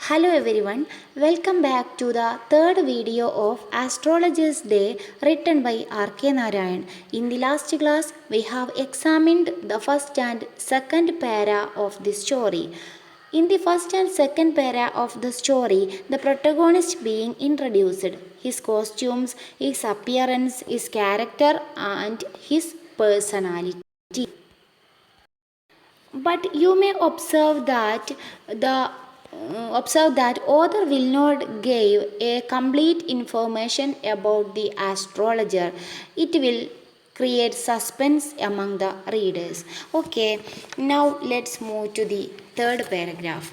Hello everyone, welcome back to the third video of Astrologer's Day written by R.K. Narayan. In the last class, we have examined the first and second para of the story. In the first and second para of the story, the protagonist being introduced, his costumes, his appearance, his character, and his personality. But you may observe that author will not give a complete information about the astrologer. It will create suspense among the readers. Okay, now let's move to the third paragraph.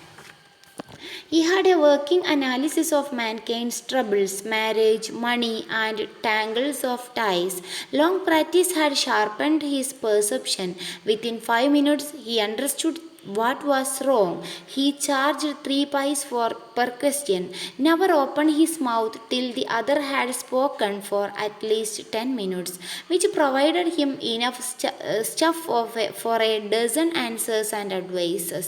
He had a working analysis of mankind's troubles, marriage, money, and tangles of ties. Long practice had sharpened his perception. Within 5 minutes, he understood what was wrong. He charged 3 pies per question, never opened his mouth till the other had spoken for at least 10 minutes, which provided him enough stuff for a dozen answers and advices.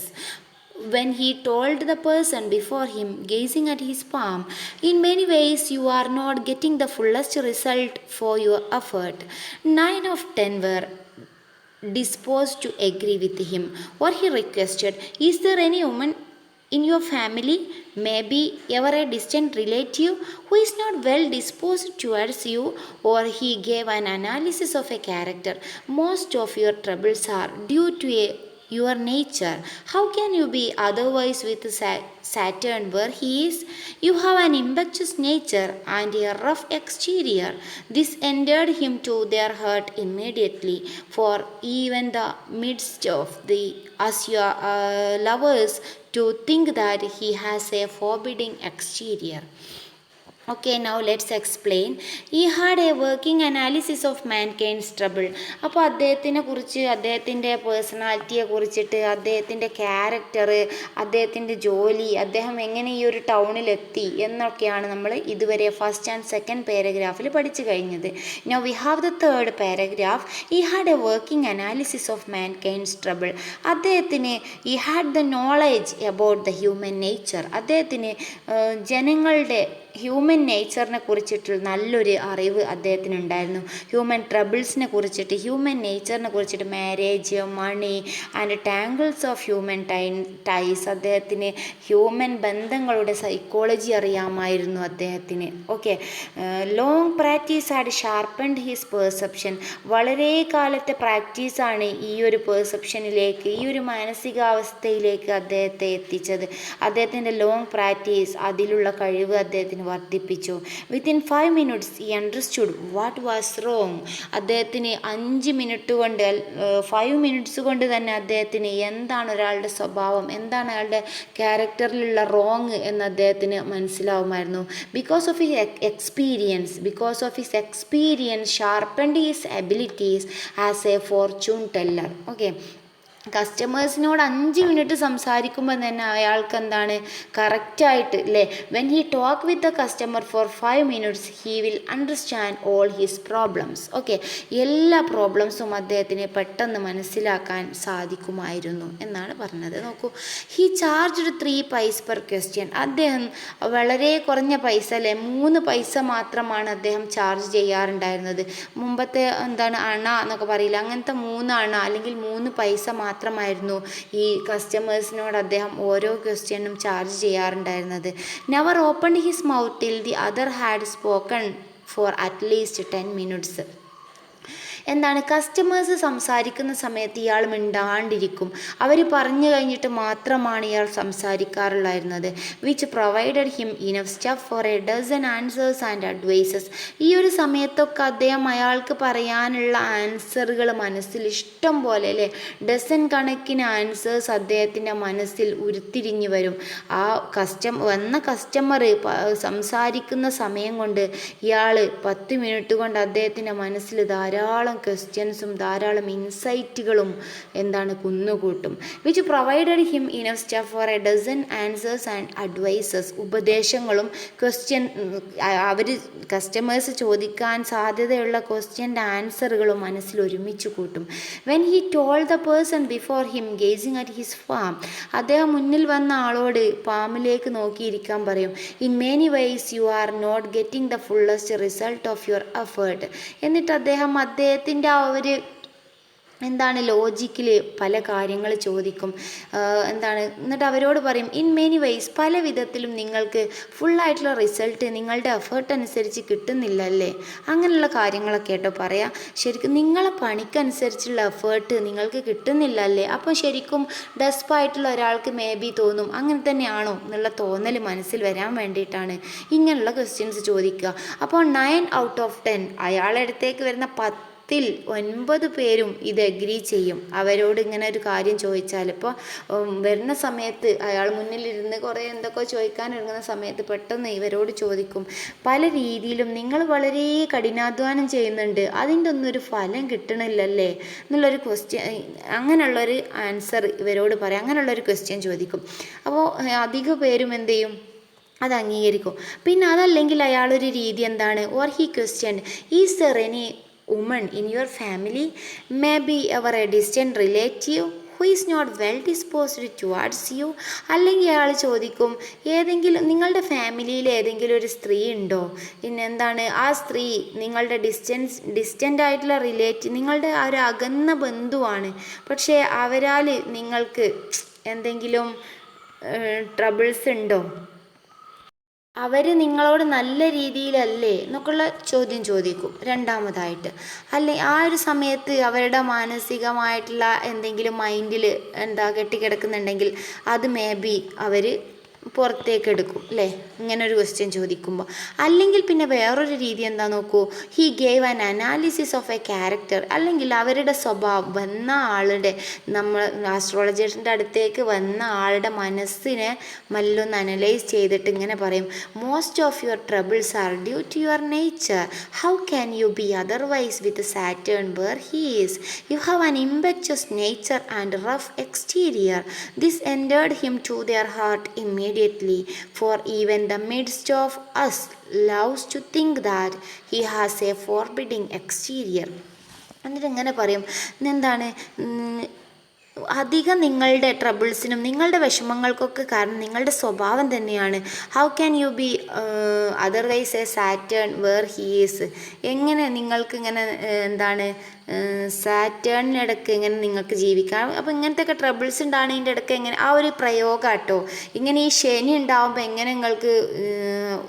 When he told the person before him, gazing at his palm, in many ways you are not getting the fullest result for your effort, 9 of 10 were disposed to agree with him. Or he requested, is there any woman in your family, maybe ever a distant relative, who is not well disposed towards you? Or he gave an analysis of a character. Most of your troubles are due to your nature. How can you be otherwise with Saturn where he is? You have an impetuous nature and a rough exterior. This endeared him to their heart immediately, for even the midst of the as your lovers to think that he has a forbidding exterior. Okay, now let's explain. He had a working analysis of mankind's trouble. അപ്പോൾ അദ്ദേഹത്തിൻ്റെ പേഴ്സണാലിറ്റിയെ കുറിച്ചിട്ട്, അദ്ദേഹത്തിൻ്റെ character, അദ്ദേഹത്തിൻ്റെ ജോലി, അദ്ദേഹം എങ്ങനെ ഈ ഒരു ടൗണിലെത്തി എന്നൊക്കെയാണ് നമ്മൾ ഇതുവരെ ഫസ്റ്റ് ആൻഡ് സെക്കൻഡ് പാരഗ്രാഫിൽ പഠിച്ചു കഴിഞ്ഞത്. Now we have the third paragraph. He had a working analysis of mankind's trouble. അദ്ദേഹത്തിന് he had the knowledge about the human nature. അദ്ദേഹത്തിന് ജനങ്ങളുടെ ഹ്യൂമൻ നേച്ചറിനെ കുറിച്ചിട്ട് നല്ലൊരു അറിവ് അദ്ദേഹത്തിനുണ്ടായിരുന്നു. ഹ്യൂമൻ ട്രബിൾസിനെ കുറിച്ചിട്ട്, ഹ്യൂമൻ നേച്ചറിനെ കുറിച്ചിട്ട്, marriage, money and tangles of human ties. അദ്ദേഹത്തിന് ഹ്യൂമൻ ബന്ധങ്ങളുടെ സൈക്കോളജി അറിയാമായിരുന്നു അദ്ദേഹത്തിന്. Okay, long practice had sharpened his perception. വളരെ കാലത്തെ പ്രാക്ടീസാണ് ഈ ഒരു പെർസെപ്ഷനിലേക്ക്, ഈ ഒരു മാനസികാവസ്ഥയിലേക്ക് അദ്ദേഹത്തെ എത്തിച്ചത്. അദ്ദേഹത്തിൻ്റെ ലോങ് പ്രാക്ടീസ്, അതിലുള്ള കഴിവ് അദ്ദേഹത്തിന് വർദ്ധിപ്പിച്ചു. Within 5 minutes he understood what was wrong. അദ്ദേഹത്തിന് 5 മിനിറ്റ് കൊണ്ട് 5 minutes കൊണ്ട് തന്നെ അദ്ദേഹത്തിന് എന്താണ് ഒരാളുടെ സ്വഭാവം, എന്താണ് അയാളുടെ ക്യാരക്ടറിലുള്ള റോങ് എന്ന് അദ്ദേഹത്തിന് മനസ്സിലാവുമായിരുന്നു. Because of his experience sharpened his abilities as a fortune teller. Okay, കസ്റ്റമേഴ്സിനോട് 5 മിനിറ്റ് സംസാരിക്കുമ്പോൾ തന്നെ അയാൾക്ക് എന്താണ് കറക്റ്റായിട്ട് അല്ലേ, when he talk with the customer for 5 minutes he will understand all his problems. Okay, എല്ലാ പ്രോബ്ലംസും അദ്ദേഹത്തിന് പെട്ടെന്ന് മനസ്സിലാക്കാൻ സാധിക്കുമായിരുന്നു എന്നാണ് പറഞ്ഞത്. നോക്കൂ, he charged 3 pies per question. അദ്ദേഹം വളരെ കുറഞ്ഞ പൈസ അല്ലേ, 3 പൈസ മാത്രമാണ് അദ്ദേഹം ചാർജ് ചെയ്യാറുണ്ടായിരുന്നത്. മുമ്പത്തെ എന്താണ് അണ എന്നൊക്കെ പറയില്ല, അങ്ങനത്തെ 3 അണ അല്ലെങ്കിൽ 3 പൈസ മാത്രമായിരുന്നു ഈ കസ്റ്റമേഴ്സിനോട് അദ്ദേഹം ഓരോ ക്വസ്റ്റ്യനും ചാർജ് ചെയ്യാറുണ്ടായിരുന്നത്. Never open his mouth till the other had spoken for at least 10 minutes. എന്താണ്, കസ്റ്റമേഴ്സ് സംസാരിക്കുന്ന സമയത്ത് ഇയാൾ മിണ്ടാണ്ടിരിക്കും. അവർ പറഞ്ഞു കഴിഞ്ഞിട്ട് മാത്രമാണ് ഇയാൾ സംസാരിക്കാറുണ്ടായിരുന്നത്. Which provided him enough stuff for a dozen answers and advices. ഈ ഒരു സമയത്തൊക്കെ അദ്ദേഹം അയാൾക്ക് പറയാനുള്ള ആൻസറുകൾ മനസ്സിൽ ഇഷ്ടം പോലെ അല്ലേ, ഡസൻ കണക്കിന് ആൻസേഴ്സ് അദ്ദേഹത്തിൻ്റെ മനസ്സിൽ ഉരുത്തിരിഞ്ഞു വരും. ആ കസ്റ്റമർ സംസാരിക്കുന്ന സമയം കൊണ്ട് ഇയാൾ 10 മിനിറ്റ് കൊണ്ട് അദ്ദേഹത്തിൻ്റെ മനസ്സിൽ ധാരാളം ധാരാളം ക്വസ്റ്റ്യൻസും ധാരാളം ഇൻസൈറ്റുകളും കുന്നുകൂട്ടും. Which provided him enough stuff for a dozen answers and advices. ഉപദേശങ്ങളും അവർ കസ്റ്റമേഴ്സ് ചോദിക്കാൻ സാധ്യതയുള്ള ക്വസ്റ്റ്യൻ്റെ ആൻസറുകളും മനസ്സിൽ ഒരുമിച്ച് കൂട്ടും. When he told the person before him gazing at his palm. അദ്ദേഹം മുന്നിൽ വന്ന ആളോട് ഫാമിലേക്ക് നോക്കിയിരിക്കാൻ പറയും. In many ways you are not getting the fullest result of your effort. എന്നിട്ട് അദ്ദേഹത്തിൻ്റെ ആ ഒരു ലോജിക്കിൽ പല കാര്യങ്ങൾ ചോദിക്കും. എന്നിട്ട് അവരോട് പറയും, ഇൻ മെനി വൈസ്, പല വിധത്തിലും നിങ്ങൾക്ക് ഫുള്ളായിട്ടുള്ള റിസൾട്ട് നിങ്ങളുടെ എഫേർട്ട് അനുസരിച്ച് കിട്ടുന്നില്ലല്ലേ. അങ്ങനെയുള്ള കാര്യങ്ങളൊക്കെ കേട്ടോ പറയാം. ശരിക്കും നിങ്ങളെ പണിക്കനുസരിച്ചുള്ള എഫേർട്ട് നിങ്ങൾക്ക് കിട്ടുന്നില്ലല്ലേ. അപ്പോൾ ശരിക്കും ഡെസ്പായിട്ടുള്ള ഒരാൾക്ക് മേ ബി തോന്നും അങ്ങനെ തന്നെയാണോ എന്നുള്ള തോന്നൽ മനസ്സിൽ വരാൻ വേണ്ടിയിട്ടാണ് ഇങ്ങനെയുള്ള ക്വസ്റ്റ്യൻസ് ചോദിക്കുക. അപ്പോൾ 9 ഔട്ട് ഓഫ് 10 അയാളുടെ അടുത്തേക്ക് വരുന്ന 9 പേരും ഇത് എഗ്രി ചെയ്യും. അവരോട് ഇങ്ങനെ ഒരു കാര്യം ചോദിച്ചാൽ, ഇപ്പോൾ വരുന്ന സമയത്ത് അയാൾ മുന്നിലിരുന്ന് കുറേ എന്തൊക്കെ ചോദിക്കാൻ ഇറങ്ങുന്ന സമയത്ത് പെട്ടെന്ന് ഇവരോട് ചോദിക്കും, പല രീതിയിലും നിങ്ങൾ വളരെ കഠിനാധ്വാനം ചെയ്യുന്നുണ്ട്, അതിൻ്റെ ഒന്നും ഒരു ഫലം കിട്ടണില്ലല്ലേ എന്നുള്ളൊരു ക്വസ്റ്റ്യൻ, അങ്ങനെയുള്ളൊരു ആൻസർ ഇവരോട് പറയാം. അങ്ങനെയുള്ളൊരു ക്വസ്റ്റ്യൻ ചോദിക്കും. അപ്പോൾ അധിക പേരും എന്ത് ചെയ്യും, അത് അംഗീകരിക്കും. പിന്നെ അതല്ലെങ്കിൽ അയാളൊരു രീതി or he question, is there any woman in your family, maybe ever a distant relative who is not well disposed towards you. അല്ലെങ്കിൽ അയാൾ ചോദിക്കും, നിങ്ങളുടെ ഫാമിലിയിൽ ഏതെങ്കിലും ഒരു സ്ത്രീ ഉണ്ടോ, പിന്നെ ആ സ്ത്രീ നിങ്ങളുടെ ഡിസ്റ്റൻ്റ് ആയിട്ടുള്ള നിങ്ങളുടെ ആ ഒരു അകന്ന ബന്ധുവാണ്, പക്ഷേ അവരാൽ നിങ്ങൾക്ക് എന്തെങ്കിലും ട്രബിൾസ് ഉണ്ടോ, അവർ നിങ്ങളോട് നല്ല രീതിയിലല്ലേ എന്നൊക്കെയുള്ള ചോദ്യം ചോദിക്കും. രണ്ടാമതായിട്ട് ആ ഒരു സമയത്ത് അവരുടെ മാനസികമായിട്ടുള്ള എന്തെങ്കിലും മൈൻഡിൽ കെട്ടിക്കിടക്കുന്നുണ്ടെങ്കിൽ അത് മേ ബി അവർ പുറത്തേക്ക് എടുക്കും അല്ലേ, ഇങ്ങനെ ഒരു ക്വസ്റ്റ്യൻ ചോദിക്കുമ്പോൾ. അല്ലെങ്കിൽ പിന്നെ വേറൊരു രീതി നോക്കൂ, he gave an analysis of A character. അല്ലെങ്കിൽ അവരുടെ സ്വഭാവം, വന്ന ആളുടെ, നമ്മൾ ആസ്ട്രോളജേഴ്സിൻ്റെ അടുത്തേക്ക് വന്ന ആളുടെ മനസ്സിനെ മല്ലൊന്ന് അനലൈസ് ചെയ്തിട്ട് ഇങ്ങനെ പറയും, most of your troubles are due to your nature. How can you be otherwise with Saturn where he is. You have an impetuous nature and rough exterior. This endeared him to their heart immediately, for even the midst of us loves to think that he has a forbidding exterior. എന്നിട്ട് ഇങ്ങനെ പറയും, അധികം നിങ്ങളുടെ ട്രബിൾസിനും നിങ്ങളുടെ വിഷമങ്ങൾക്കൊക്കെ കാരണം നിങ്ങളുടെ സ്വഭാവം തന്നെയാണ്. How can you be otherwise a Saturn where he is. എങ്ങനെ നിങ്ങൾക്ക് ഇങ്ങനെ സാറ്റേണിനിടയ്ക്ക് എങ്ങനെ നിങ്ങൾക്ക് ജീവിക്കാം. അപ്പോൾ ഇങ്ങനത്തെയൊക്കെ ട്രബിൾസ് ഉണ്ടാകുന്നതിൻ്റെ ഇടയ്ക്ക് എങ്ങനെ, ആ ഒരു പ്രയോഗം കേട്ടോ, ഇങ്ങനെ ഈ ശനി ഉണ്ടാവുമ്പോൾ എങ്ങനെ നിങ്ങൾക്ക്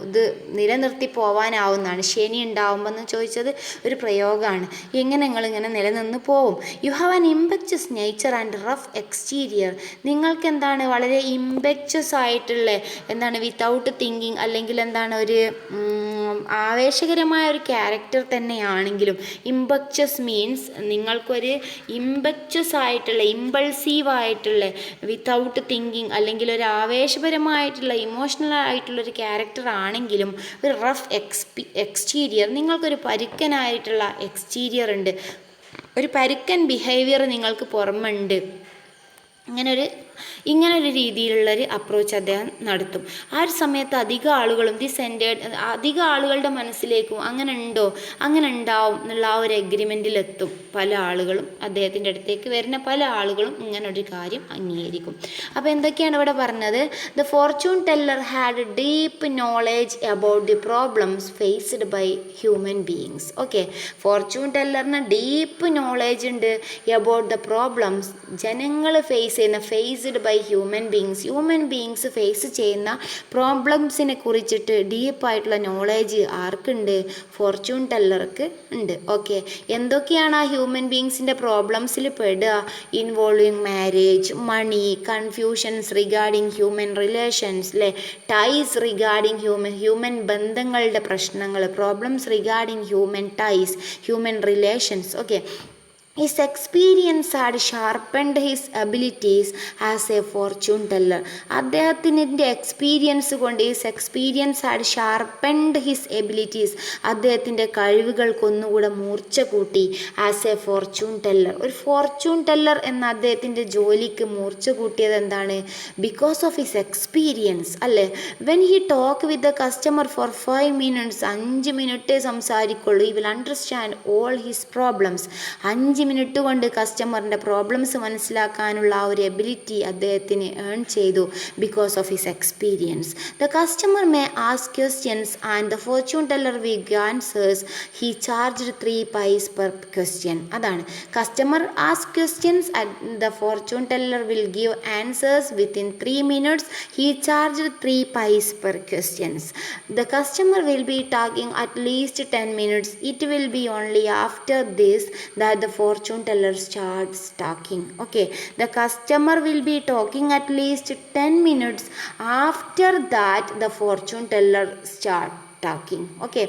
ഇത് നിലനിർത്തി പോവാനാവുന്നതാണ്. ശനി ഉണ്ടാവുമ്പോൾ എന്ന് ചോദിച്ചത് ഒരു പ്രയോഗമാണ്, എങ്ങനെ നിങ്ങളിങ്ങനെ നിലനിന്ന് പോവും. You have an impetuous nature and rough exterior. നിങ്ങൾക്ക് വളരെ ഇംപെക്ച്വസ് ആയിട്ടുള്ള വിത്തൗട്ട് തിങ്കിങ്, അല്ലെങ്കിൽ ഒരു ആവേശകരമായ ഒരു ക്യാരക്ടർ തന്നെയാണെങ്കിലും, ഇംപെക്ച്വസ് മീൻസ് നിങ്ങൾക്കൊരു ഇംപെക്ച്വസ് ആയിട്ടുള്ള, ഇമ്പൾസീവായിട്ടുള്ള, വിത്തൗട്ട് തിങ്കിങ്, അല്ലെങ്കിൽ ഒരു ആവേശപരമായിട്ടുള്ള ഇമോഷണൽ ആയിട്ടുള്ളൊരു ക്യാരക്ടർ ആണെങ്കിലും ഒരു റഫ് എക്സ്റ്റീരിയർ, നിങ്ങൾക്കൊരു പരുക്കനായിട്ടുള്ള എക്സ്റ്റീരിയർ ഉണ്ട്, ഒരു പരുക്കൻ ബിഹേവിയർ നിങ്ങൾക്ക് പുറമുണ്ട്. ഇങ്ങനൊരു രീതിയിലുള്ളൊരു അപ്രോച്ച് അദ്ദേഹം നടത്തും. ആ ഒരു സമയത്ത് അധിക ആളുകളുടെ മനസ്സിലേക്കും അങ്ങനെ ഉണ്ടാവും എന്നുള്ള ആ ഒരു എഗ്രിമെൻറ്റിലെത്തും. പല ആളുകളും, അദ്ദേഹത്തിൻ്റെ അടുത്തേക്ക് വരുന്ന പല ആളുകളും ഇങ്ങനൊരു കാര്യം അംഗീകരിക്കും. അപ്പോൾ എന്തൊക്കെയാണ് ഇവിടെ പറഞ്ഞത്? The fortune teller had deep knowledge about the problems faced by human beings. Okay, fortune ടെല്ലറിന് ഡീപ്പ് നോളേജ് ഉണ്ട് അബൌട്ട് ദ പ്രോബ്ലംസ്, ജനങ്ങൾ faced by human beings face ചെയ്യുന്ന പ്രോബ്ലംസിനെ കുറിച്ചിട്ട് ഡീപ്പായിട്ടുള്ള നോളേജ് ആർക്കുണ്ട്? ഫോർച്യൂൺ ടെല്ലർക്ക് ഉണ്ട്. ഓക്കെ, എന്തൊക്കെയാണ് ആ ഹ്യൂമൻ ബീയിങ്സിൻ്റെ പ്രോബ്ലംസിൽ പെടുക? Involving marriage, money, confusions regarding human relations, അല്ലേ, ടൈസ് റിഗാർഡിങ് ഹ്യൂമൻ ബന്ധങ്ങളുടെ പ്രശ്നങ്ങൾ, problems regarding human ties, human relations. Okay, His experience had sharpened his abilities as a fortune teller. അദ്ദേഹത്തിൻ്റെ എക്സ്പീരിയൻസ് കൊണ്ട് ഹാഡ് ഷാർപ്പൻഡ് ഹിസ് എബിലിറ്റീസ്, അദ്ദേഹത്തിൻ്റെ കഴിവുകൾക്കൊന്നുകൂടെ മൂർച്ച കൂട്ടി. As a fortune teller, ഒരു ഫോർച്യൂൺ ടെല്ലർ എന്ന അദ്ദേഹത്തിൻ്റെ ജോലിക്ക് മൂർച്ച കൂട്ടിയത് എന്താണ്? ബിക്കോസ് ഓഫ് ഹിസ് എക്സ്പീരിയൻസ് അല്ലേ. When he talk with the customer for 5 minutes, 5 മിനിറ്റേ സംസാരിക്കുള്ളൂ. He will understand all his problems. 5 minute കൊണ്ട് കസ്റ്റമറിൻ്റെ പ്രോബ്ലംസ് മനസ്സിലാക്കാനുള്ള ആ ഒരു എബിലിറ്റി അദ്ദേഹത്തിന് ഏൺ ചെയ്തു because of his experience. The customer may ask questions and the fortune teller will give answers. He charged 3 pice per question. അതാണ് customer ask questions and the fortune teller will give answers within 3 minutes. He charged 3 pice per questions. The customer will be talking at least 10 minutes. It will be only after this that the fortune teller starts talking. Okay, the customer will be talking at least 10 minutes. After that the fortune teller start talking. Okay,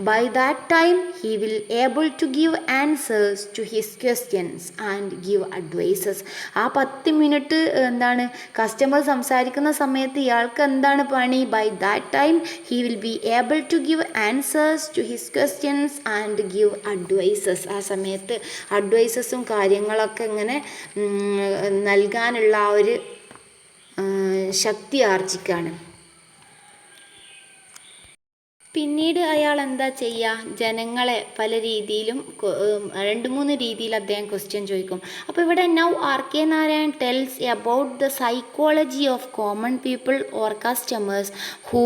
by that time he will able to give answers to his questions and give advices. ആ 10 minute എന്താണ് customer സംസാരിക്കുന്ന സമയത്ത് ഇയാൾക്ക് എന്താണ് പണി? By that time he will be able to give answers to his questions and give advices. ആ സമയത്ത് അഡ്വൈസസും കാര്യങ്ങളൊക്കെ ഇങ്ങനെ നൽകാനുള്ള ആ ഒരു ശക്തി ആർജിക്കാണ്. പിന്നീട് അയാൾ എന്താ ചെയ്യുക? ജനങ്ങളെ പല രീതിയിലും 2-3 രീതിയിൽ അദ്ദേഹം ക്വസ്റ്റ്യൻ ചോദിക്കും. അപ്പോൾ ഇവിടെ now RK. Narayan tells about the psychology of common people or customers who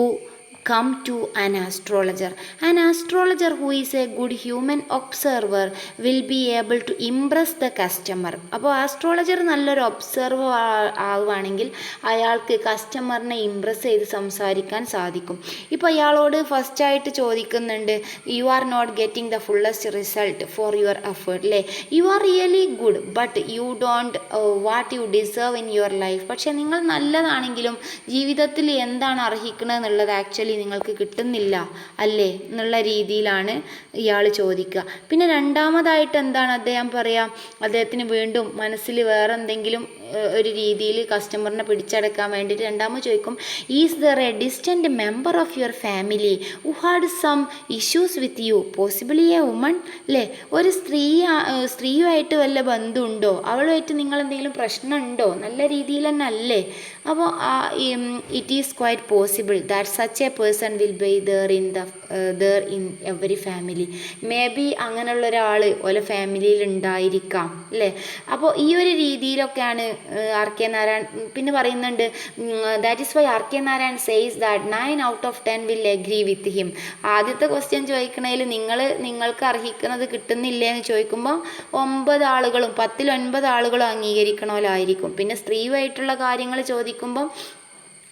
come to an astrologer. An astrologer who is a good human observer will be able to impress the customer. അപ്പോൾ astrologer നല്ലൊരു observer ആവുകയാണെങ്കിൽ അയാൾക്ക് കസ്റ്റമറിനെ Impress ചെയ്ത് സംസാരിക്കാൻ സാധിക്കും. ഇപ്പോൾ അയാളോട് ഫസ്റ്റായിട്ട് ചോദിക്കുന്നുണ്ട്, you are not getting the fullest result for your effort അല്ലേ. You are really good but you don't what you deserve in your life. പക്ഷേ നിങ്ങൾ നല്ലതാണെങ്കിലും ജീവിതത്തിൽ എന്താണ് അർഹിക്കുന്നത് എന്നുള്ളത് ആക്ച്വലി നിങ്ങൾക്ക് കിട്ടുന്നില്ല അല്ലേ എന്നുള്ള രീതിയിലാണ് ഇയാൾ ചോദിക്കുക. പിന്നെ രണ്ടാമതായിട്ട് എന്താണ് അദ്ദേഹം പറയുക? അദ്ദേഹത്തിന് വീണ്ടും മനസ്സിൽ വേറെ എന്തെങ്കിലും ഒരു രീതിയിൽ കസ്റ്റമറിനെ പിടിച്ചടക്കാൻ വേണ്ടിയിട്ട് രണ്ടാമത് ചോദിക്കും, is there a distant member of your family who had some issues with you, possibly a woman അല്ലേ. ഒരു സ്ത്രീയുമായിട്ട് വല്ല ബന്ധമുണ്ടോ? അവളുമായിട്ട് നിങ്ങൾ എന്തെങ്കിലും പ്രശ്നമുണ്ടോ? നല്ല രീതിയിൽ തന്നെ അല്ലേ. അപ്പോൾ it is quite possible that such A person will be there in every family. May be അങ്ങനെയുള്ള ഒരാൾ ഓരോ ഫാമിലിയിൽ ഉണ്ടായിരിക്കാം അല്ലേ. അപ്പോൾ ഈ ഒരു രീതിയിലൊക്കെയാണ് ആർ.കെ. നാരായൺ പിന്നെ പറയുന്നുണ്ട്. That is why R K. Narayan says that 9 out of 10 will agree with him. ആദ്യത്തെ ക്വസ്റ്റ്യൻ ചോദിക്കണതിൽ നിങ്ങൾക്ക് അർഹിക്കുന്നത് കിട്ടുന്നില്ലേ എന്ന് ചോദിക്കുമ്പോൾ 9 ആളുകളും 10-ൽ 9 ആളുകളും അംഗീകരിക്കണമല്ലായിരിക്കും. പിന്നെ സ്ത്രീയുമായിട്ടുള്ള കാര്യങ്ങൾ ചോദിക്കുമ്പം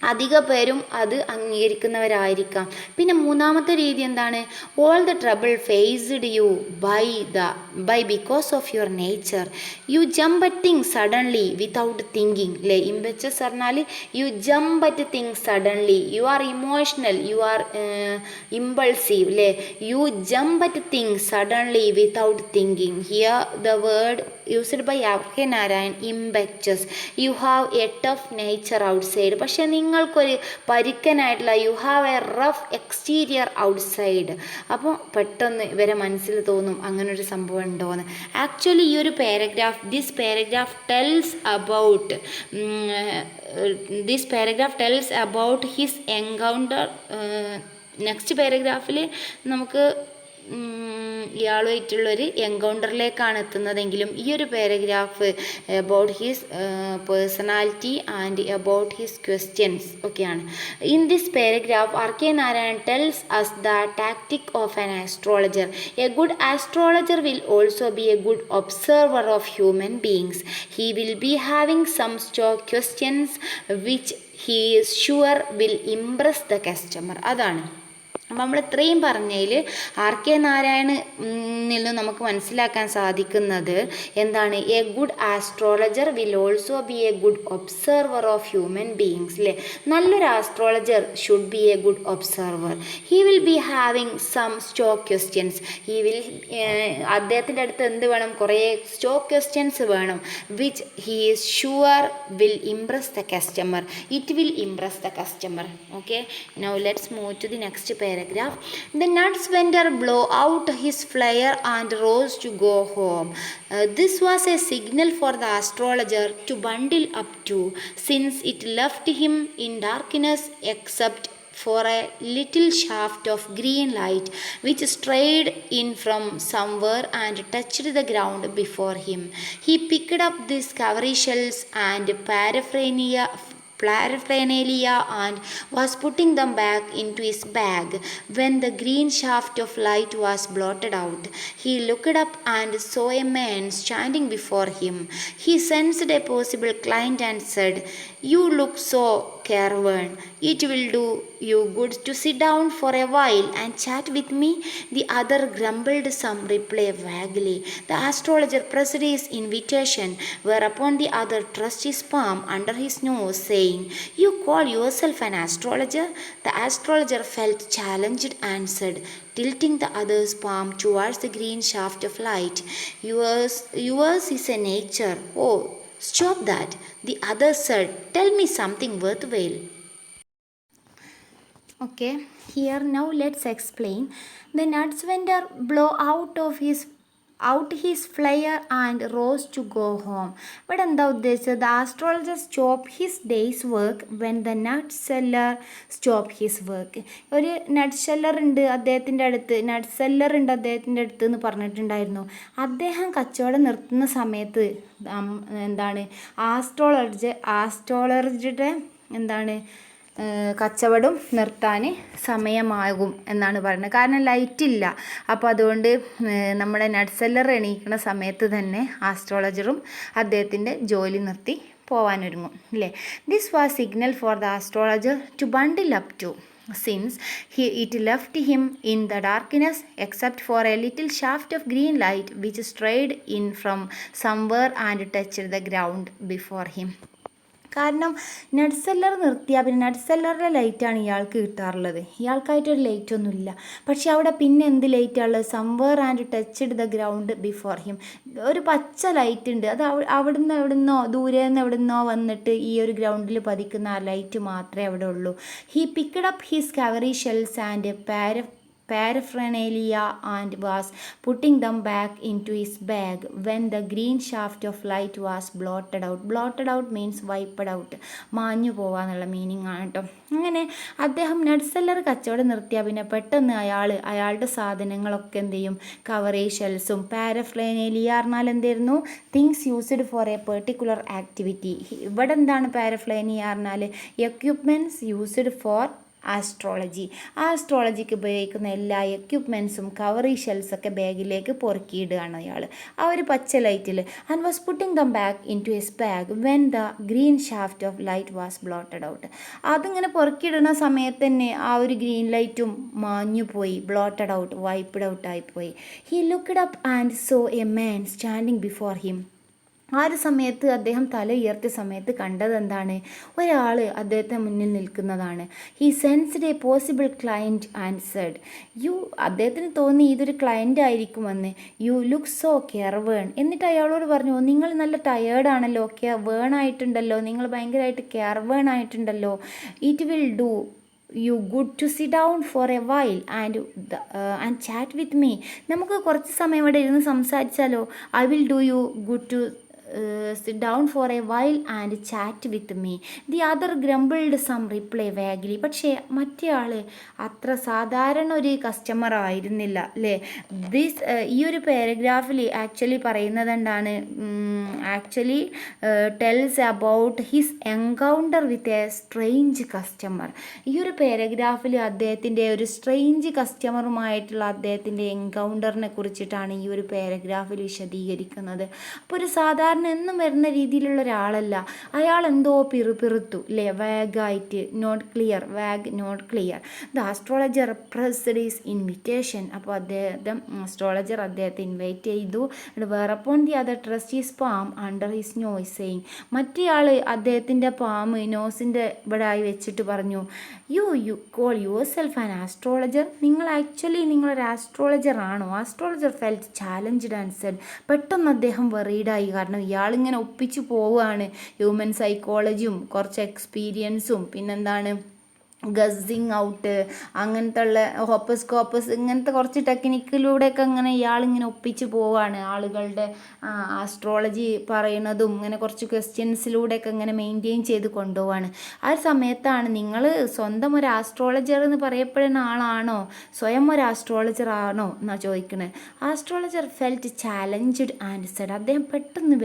അധിക പേരും അത് അംഗീകരിക്കുന്നവരായിരിക്കാം. പിന്നെ മൂന്നാമത്തെ രീതി എന്താണ്? All the trouble faced you by because of your nature. You jump at things suddenly without thinking അല്ലേ. ഇംപെച്ചസ് പറഞ്ഞാൽ you jump at things suddenly. You are emotional, you are impulsive അല്ലേ. You jump at things suddenly without thinking. Here the word used by R K. Narayan impetuous. You have a tough nature outside. പക്ഷേ നിങ്ങൾക്കൊരു പരുക്കനായിട്ടുള്ള you have a rough exterior outside. അപ്പോൾ പെട്ടെന്ന് ഇവരെ മനസ്സിൽ തോന്നും അങ്ങനൊരു സംഭവം ഉണ്ടോയെന്ന്. ആക്ച്വലി ഈ ഒരു this paragraph tells about his encounter. Next പാരഗ്രാഫിൽ നമുക്ക് ഇയാളുമായിട്ടുള്ളൊരു എൻകൗണ്ടറിലേക്കാണ് എത്തുന്നതെങ്കിലും ഈ ഒരു paragraph about his personality and about his questions ഒക്കെയാണ്. In this paragraph R K. Narayan tells us the tactic of an astrologer. A good astrologer will also be a good observer of human beings. He will be having some stock questions which he is sure will impress the customer. അതാണ് അപ്പം നമ്മൾ ഇത്രയും പറഞ്ഞതിൽ R.K. Narayan നിന്നും നമുക്ക് മനസ്സിലാക്കാൻ സാധിക്കുന്നത് എന്താണ്, a good astrologer will also be a good observer of human beings അല്ലേ. നല്ലൊരു astrologer should be a good observer. He will be having some stock questions. അദ്ദേഹത്തിൻ്റെ അടുത്ത് എന്ത് വേണം, കുറേ സ്റ്റോക്ക് ക്വസ്റ്റ്യൻസ് വേണം. Which he is sure will impress the customer. It will impress the customer. Okay, now let's move to the next paragraph. The nuts vendor blew out his flyer and rose to go home. This was a signal for the astrologer to bundle up too, since it left him in darkness except for a little shaft of green light which strayed in from somewhere and touched the ground before him. He picked up the scouring shells and paraphernalia and was putting them back into his bag when the green shaft of light was blotted out. He looked up and saw a man standing before him. He sensed a possible client and said, "You look so careworn. It will do you good to sit down for a while and chat with me." The other grumbled some reply vaguely. The astrologer pressed his invitation, whereupon the other thrust his palm under his nose, saying, "You call yourself an astrologer?" The astrologer felt challenged and said, tilting the other's palm towards the green shaft of light, yours is a nature. Oh, stop that," the other said. "Tell me something worthwhile." Okay, here now let's explain. The nuts vendor blew out his flyer and rose to go home. ഇവിടെ എന്താ ഉദ്ദേശിച്ചത്? The astrologer stopped his day's work when the nut seller stopped his work. ഒരു നട്ട് seller ഉണ്ട് അദ്ദേഹത്തിൻ്റെ അടുത്ത് എന്ന് പറഞ്ഞിട്ടുണ്ടായിരുന്നു. അദ്ദേഹം കച്ചവടം നിർത്തുന്ന സമയത്ത് എന്താണ് ആസ്ട്രോളജറുടെ എന്താണ് കച്ചവടം നിർത്താൻ സമയമാകും എന്നാണ് പറയുന്നത്. കാരണം ലൈറ്റില്ല. അപ്പോൾ അതുകൊണ്ട് നമ്മുടെ നട്ട് സെല്ലർ എണീക്കുന്ന സമയത്ത് തന്നെ ആസ്ട്രോളജറും അദ്ദേഹത്തിൻ്റെ ജോലി നിർത്തി പോവാനൊരുങ്ങും അല്ലേ. This was signal for the astrologer to bundle up to, since it left him in the darkness except for a little shaft of green light which strayed in from somewhere and touched the ground before him. കാരണം നട്ട് seller നിർത്തിയാൽ പിന്നെ നട്ട് സെല്ലറുടെ ലൈറ്റാണ് ഇയാൾക്ക് കിട്ടാറുള്ളത്. ഇയാൾക്കായിട്ടൊരു ലൈറ്റൊന്നുമില്ല. പക്ഷെ അവിടെ പിന്നെ എന്ത് ലൈറ്റാണുള്ളത്? Somewhere and touched the ground before him. ഒരു പച്ച ലൈറ്റ് ഉണ്ട്. അത് എവിടുന്നോ ദൂരെ നിന്ന് എവിടുന്നോ വന്നിട്ട് ഈ ഒരു ഗ്രൗണ്ടിൽ പതിക്കുന്ന ആ ലൈറ്റ് മാത്രമേ അവിടെ ഉള്ളൂ. He picked up his cowrie shells and paraphernalia and was putting them back into his bag when the green shaft of light was blotted out. Blotted out means wiped out. മാഞ്ഞു പോവാന്നുള്ള meaning ആണ് കേട്ടോ. അങ്ങനെ അദ്ദേഹം നട്ട് seller കച്ചവടം നിർത്തിയാൽ പിന്നെ പെട്ടെന്ന് അയാളുടെ സാധനങ്ങളൊക്കെ എന്ത് ചെയ്യും? കവറി ഷെൽസും പാരഫ്ലേനേലിയ പറഞ്ഞാൽ എന്തായിരുന്നു? Things used for A particular activity. ഇവിടെ എന്താണ് പാരഫ്ലേനിയ പറഞ്ഞാൽ? എക്യുപ്മെൻറ്റ്സ് യൂസ്ഡ് ഫോർ ആസ്ട്രോളജിക്ക് ഉപയോഗിക്കുന്ന എല്ലാ എക്യുപ്മെൻറ്റ്സും കവറി ഷെൽസൊക്കെ ബാഗിലേക്ക് പൊറുക്കിയിടുകയാണ് അയാൾ ആ ഒരു പച്ച ലൈറ്റിൽ. And was putting them back into his bag when the green shaft of light was blotted out. അതിങ്ങനെ പൊറുക്കിയിടുന്ന സമയത്ത് തന്നെ ആ ഒരു ഗ്രീൻ ലൈറ്റും മാഞ്ഞു പോയി. ബ്ലോട്ടഡ് ഔട്ട്, വൈപ്ഡ് ഔട്ടായിപ്പോയി. He looked up and saw a man standing before him. ആ ഒരു സമയത്ത് അദ്ദേഹം തല ഉയർത്തിയ സമയത്ത് കണ്ടത് എന്താണ്? ഒരാൾ അദ്ദേഹത്തെ മുന്നിൽ നിൽക്കുന്നതാണ്. He sensed a possible client and said, അദ്ദേഹത്തിന് തോന്നി ഇതൊരു ക്ലയൻ്റ് ആയിരിക്കുമെന്ന്. You look so careworn. എന്നിട്ട് അയാളോട് പറഞ്ഞു, നിങ്ങൾ നല്ല ടയേർഡാണല്ലോ, വേണായിട്ടുണ്ടല്ലോ, നിങ്ങൾ ഭയങ്കരമായിട്ട് കെയർവേൺ ആയിട്ടുണ്ടല്ലോ. It will do you good to sit down for a while and chat with me. നമുക്ക് കുറച്ച് സമയം ഇവിടെ ഇരുന്ന് സംസാരിച്ചാലോ? I will do you good to sit down for a while and chat with me. The other grumbled some reply vaguely. പക്ഷേ മറ്റേ ആൾ അത്ര സാധാരണ ഒരു കസ്റ്റമർ ആയിരുന്നില്ല അല്ലേ. ഈ ഒരു പാരഗ്രാഫിൽ ആക്ച്വലി പറയുന്നത് എന്താണ്? Actually tells about his encounter with a strange customer. ഈ ഒരു പാരഗ്രാഫിൽ അദ്ദേഹത്തിൻ്റെ ഒരു സ്ട്രേഞ്ച് കസ്റ്റമറുമായിട്ടുള്ള അദ്ദേഹത്തിൻ്റെ എൻകൗണ്ടറിനെ കുറിച്ചിട്ടാണ് ഈ ഒരു പാരഗ്രാഫിൽ വിശദീകരിക്കുന്നത്. അപ്പോൾ ഒരു സാധാരണ കാരണം എന്നും വരുന്ന രീതിയിലുള്ള ഒരാളല്ല. അയാൾ എന്തോ പിറുപിറുത്തു അല്ലേ, വാഗായിട്ട്, not clear, vague not clear. The astrologer pressed his invitation. അപ്പോൾ ആസ്ട്രോളജർ അദ്ദേഹത്തെ ഇൻവൈറ്റ് ചെയ്തു. Whereupon the other trust his palm under his nose saying. മറ്റേയാൾ അദ്ദേഹത്തിൻ്റെ പാം നോസിൻ്റെ ഇവിടെ ആയി വെച്ചിട്ട് പറഞ്ഞു, you call yourself an astrologer. നിങ്ങളൊരു ആസ്ട്രോളജർ ആണോ? Astrologer felt challenged and said. പെട്ടെന്ന് അദ്ദേഹം വെറീഡായി. കാരണം ഇയാളിങ്ങനെ ഒപ്പിച്ചു പോവുകയാണ്. ഹ്യൂമൻ സൈക്കോളജിയും കുറച്ച് എക്സ്പീരിയൻസും പിന്നെന്താണ് ഗസ്സിങ് ഔട്ട് അങ്ങനത്തെ ഉള്ള ഹോപ്പസ് ഇങ്ങനത്തെ കുറച്ച് ടെക്നിക്കിലൂടെയൊക്കെ ഇങ്ങനെ ഇയാളിങ്ങനെ ഒപ്പിച്ച് പോവുകയാണ്. ആളുകളുടെ ആസ്ട്രോളജി പറയുന്നതും ഇങ്ങനെ കുറച്ച് ക്വസ്റ്റ്യൻസിലൂടെയൊക്കെ ഇങ്ങനെ മെയിൻറ്റെയിൻ ചെയ്ത് കൊണ്ടുപോവാണ്. ആ ഒരു സമയത്താണ് നിങ്ങൾ സ്വന്തം ഒരു ആസ്ട്രോളജർ എന്ന് പറയപ്പെടുന്ന ആളാണോ, സ്വയം ഒരു ആസ്ട്രോളജർ ആണോ എന്നാണ് ചോദിക്കുന്നത്. Astrologer felt challenged and said. അദ്ദേഹം പെട്ടെന്ന്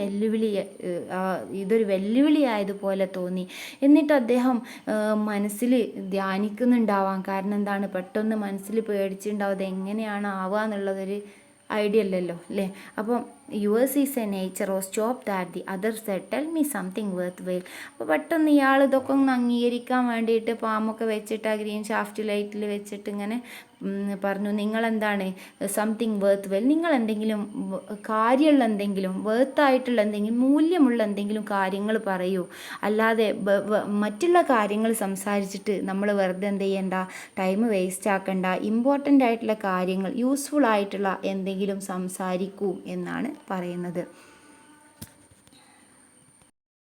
ഇതൊരു വെല്ലുവിളി ആയതുപോലെ തോന്നി. എന്നിട്ട് അദ്ദേഹം മനസ്സിൽ ധ്യാനിക്കുന്നുണ്ടാവാം. കാരണം എന്താണ്, പെട്ടെന്ന് മനസ്സിൽ പേടിച്ചിട്ടുണ്ടാവും ഇത് എങ്ങനെയാണ് ആവുക എന്നുള്ളതൊരു ഐഡിയ അല്ലല്ലോ അല്ലേ. അപ്പം yours is a nature or stop that the other said tell me something worthwhile. അപ്പോൾ പെട്ടെന്ന് ഇയാൾ ഇതൊക്കെ ഒന്ന് അംഗീകരിക്കാൻ വേണ്ടിയിട്ട് പാമ്പൊക്കെ വെച്ചിട്ട് ആ ഗ്രീൻ ഷാഫ്റ്റ് ലൈറ്റിൽ വെച്ചിട്ട് ഇങ്ങനെ പറഞ്ഞു, നിങ്ങളെന്താണ് സംതിങ് വർത്ത് വെൽ, നിങ്ങൾ എന്തെങ്കിലും കാര്യമുള്ള എന്തെങ്കിലും വേർത്തായിട്ടുള്ള എന്തെങ്കിലും മൂല്യമുള്ള എന്തെങ്കിലും കാര്യങ്ങൾ പറയൂ. അല്ലാതെ മറ്റുള്ള കാര്യങ്ങൾ സംസാരിച്ചിട്ട് നമ്മൾ വെറുതെ എന്ത് ചെയ്യണ്ട, ടൈം വേസ്റ്റ് ആക്കണ്ട. ഇമ്പോർട്ടൻ്റ് ആയിട്ടുള്ള കാര്യങ്ങൾ, യൂസ്ഫുൾ ആയിട്ടുള്ള എന്തെങ്കിലും സംസാരിക്കൂ എന്നാണ് പറയുന്നത്.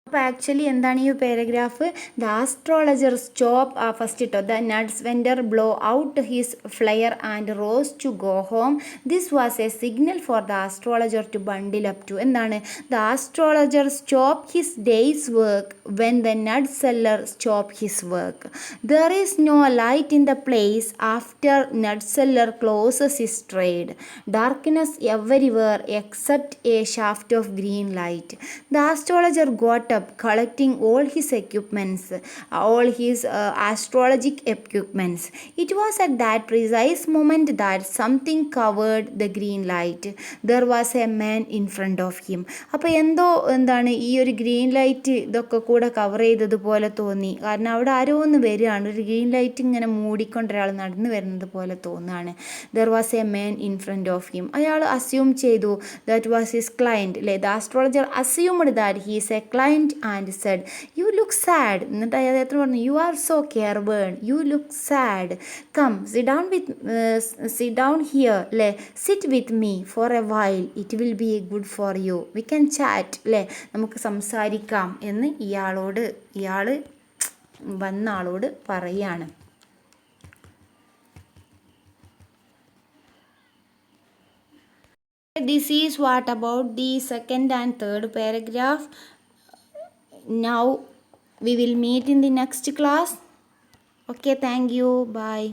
അപ്പോൾ ആക്ച്വലി എന്താണ് ഈ paragraph? The astrologer stop first ഇട്ടോ, the nuts vendor blow out his flare and rose to go home. This was a signal for the astrologer to bundle up too. എന്താണ്? The astrologer stop his days work when the nut seller stop his work. There is no light in the place after nut seller closes his trade. Darkness everywhere except a shaft of green light. The astrologer got up collecting all his equipments, all his astrologic equipments. It was at that precise moment that something covered the green light. There was a man in front of him. അപ്പോൾ എന്താണ് ഈ ഒരു green light ഇതൊക്കെ കൂടെ cover ചെയ്തതുപോലെ തോന്നി. കാരണം അവിടെ ആരോ ഒന്ന് വരികയാണ്, ഒരു ഗ്രീൻ ലൈറ്റ് ഇങ്ങനെ മൂടിക്കൊണ്ടൊരാൾ നടന്നു വരുന്നത് പോലെ തോന്നുകയാണ്. There was a man in front of him. അയാൾ അസ്യൂം ചെയ്തു that was his client അല്ലേ. The astrologer assumed that he is a client and said, you look sad. എന്നിട്ട് അദ്ദേഹത്തിന് പറഞ്ഞു, you are so careworn, you look sad, come sit down here അല്ലേ, sit with me for a while, it will be good for you, we can chat അല്ലേ, നമുക്ക് സംസാരിക്കാം എന്ന് ഇയാൾ വന്ന ആളോട് പറയാണ്. This is what about the second and third paragraph. Now we will meet in the next class. Okay, thank you, bye.